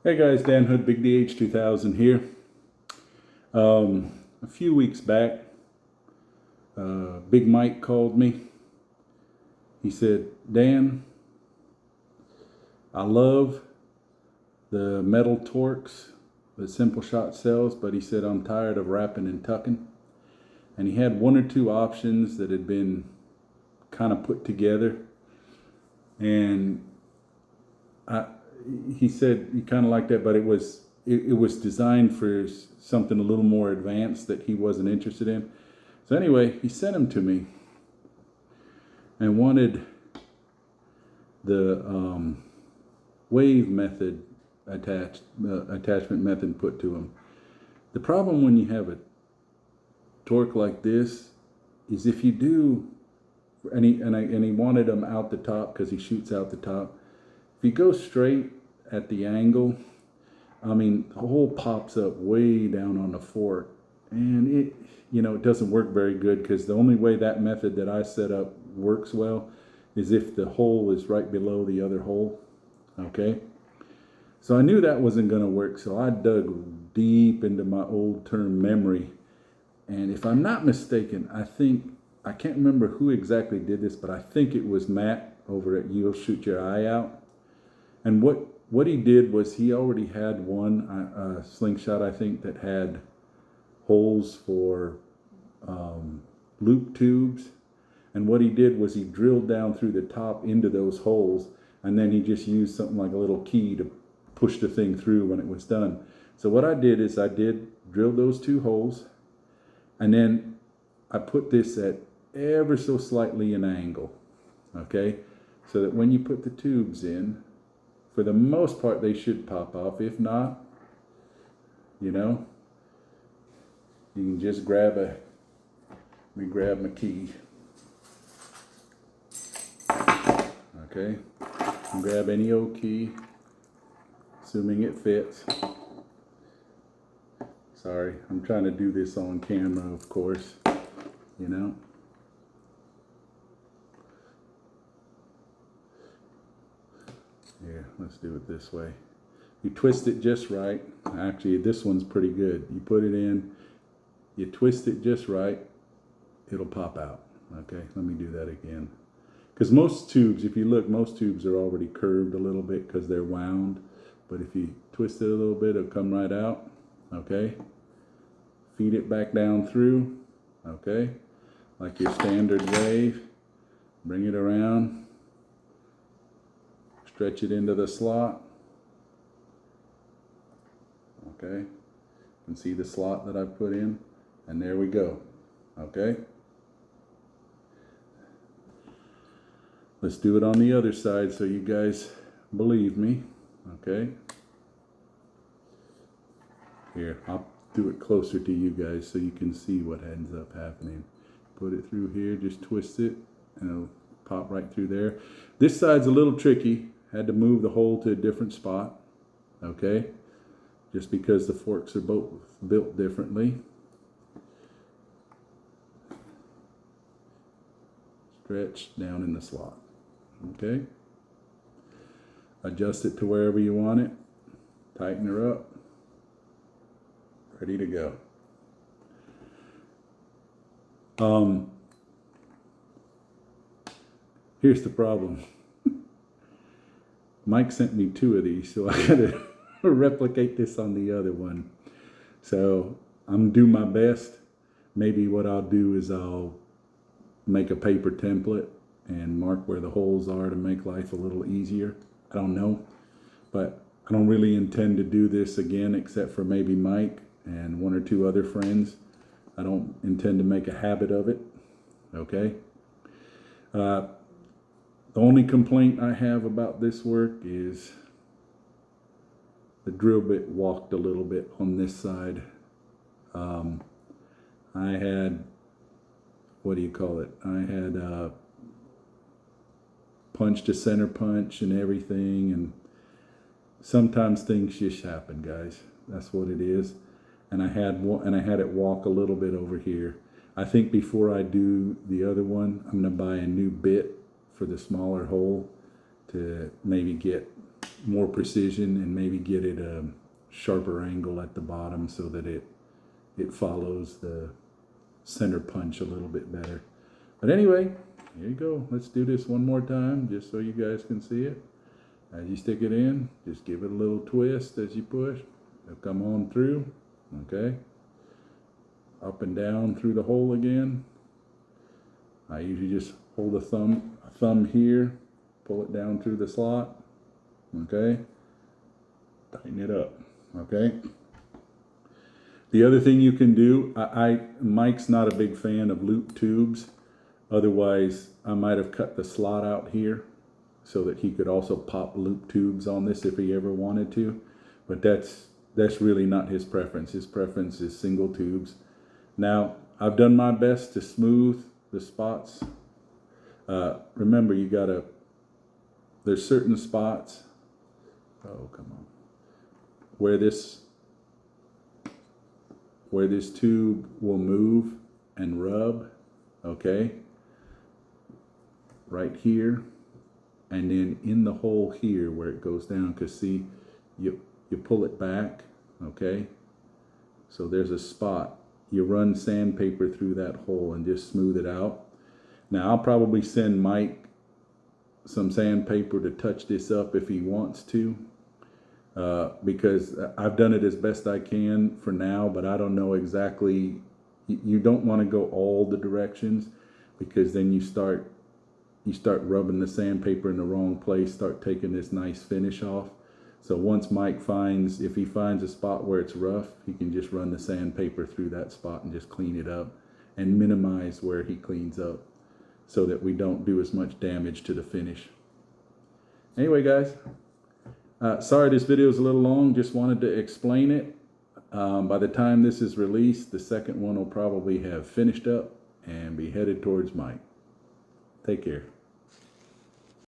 Hey guys, Dan Hood, Big DH 2000 here. A few weeks back, Big Mike called me. He said, Dan, I love the metal Torx that Simple Shot sells, but he said, I'm tired of wrapping and tucking. And he had one or two options that had been kind of put together. And he said he kind of liked that, but it was designed for something a little more advanced that he wasn't interested in. So anyway, he sent them to me and wanted the wave method attachment method put to them. The problem when you have a torque like this is if you do, and he wanted them out the top because he shoots out the top. If you go straight at the angle, I mean, the hole pops up way down on the fork, and it doesn't work very good because the only way that method that I set up works well is if the hole is right below the other hole. Okay, so I knew that wasn't going to work, so I dug deep into my old term memory, and if I'm not mistaken, I can't remember who exactly did this, but I think it was Matt over at You'll Shoot Your Eye Out. And what he did was he already had one Slingshot, I think, that had holes for loop tubes. And what he did was he drilled down through the top into those holes, and then he just used something like a little key to push the thing through when it was done. So what I did is I drill those two holes, and then I put this at ever so slightly an angle, okay? So that when you put the tubes in, for the most part, they should pop off. If not, you can just let me grab my key. Okay, grab any old key, assuming it fits. Sorry, I'm trying to do this on camera, of course, Here, let's do it this way. You twist it just right. Actually, this one's pretty good. You put it in, you twist it just right, it'll pop out. Okay, let me do that again. Because most tubes, if you look, most tubes are already curved a little bit because they're wound. But if you twist it a little bit, it'll come right out. Okay, feed it back down through. Okay, like your standard wave. Bring it around. Stretch it into the slot. Okay, you can see the slot that I've put in, and there we go. Okay, let's do it on the other side so you guys believe me. Okay, here, I'll do it closer to you guys so you can see what ends up happening. Put it through here, just twist it, and it'll pop right through there. This side's a little tricky. Had to move the hole to a different spot, okay? Just because the forks are both built differently. Stretch down in the slot, okay? Adjust it to wherever you want it. Tighten her up. Ready to go. Here's the problem. Mike sent me two of these, so I gotta replicate this on the other one. So I'm doing my best. Maybe what I'll do is I'll make a paper template and mark where the holes are to make life a little easier. I don't know, but I don't really intend to do this again except for maybe Mike and one or two other friends. I don't intend to make a habit of it, okay? The only complaint I have about this work is the drill bit walked a little bit on this side. I had, what do you call it? I had punched a center punch and everything, and sometimes things just happen, guys. That's what it is. And I had it walk a little bit over here. I think before I do the other one, I'm gonna buy a new bit for the smaller hole to maybe get more precision and maybe get it a sharper angle at the bottom so that it follows the center punch a little bit better. But anyway, here you go. Let's do this one more time just so you guys can see it. As you stick it in, just give it a little twist as you push. It'll come on through, okay? Up and down through the hole again. I usually just hold a thumb here, pull it down through the slot, okay? Tighten it up, okay? The other thing you can do, Mike's not a big fan of loop tubes. Otherwise, I might have cut the slot out here so that he could also pop loop tubes on this if he ever wanted to. But that's really not his preference. His preference is single tubes. Now, I've done my best to smooth the spots. Remember, there's certain spots, oh, come on, where this tube will move and rub, okay? Right here, and then in the hole here where it goes down, because see, you pull it back, okay? So there's a spot. You run sandpaper through that hole and just smooth it out. Now I'll probably send Mike some sandpaper to touch this up if he wants to, because I've done it as best I can for now, but I don't know exactly. You don't want to go all the directions, because then you start rubbing the sandpaper in the wrong place, start taking this nice finish off. So once Mike if he finds a spot where it's rough, he can just run the sandpaper through that spot and just clean it up and minimize where he cleans up so that we don't do as much damage to the finish. Anyway, guys, sorry this video is a little long, just wanted to explain it. By the time this is released, the second one will probably have finished up and be headed towards Mike. Take care.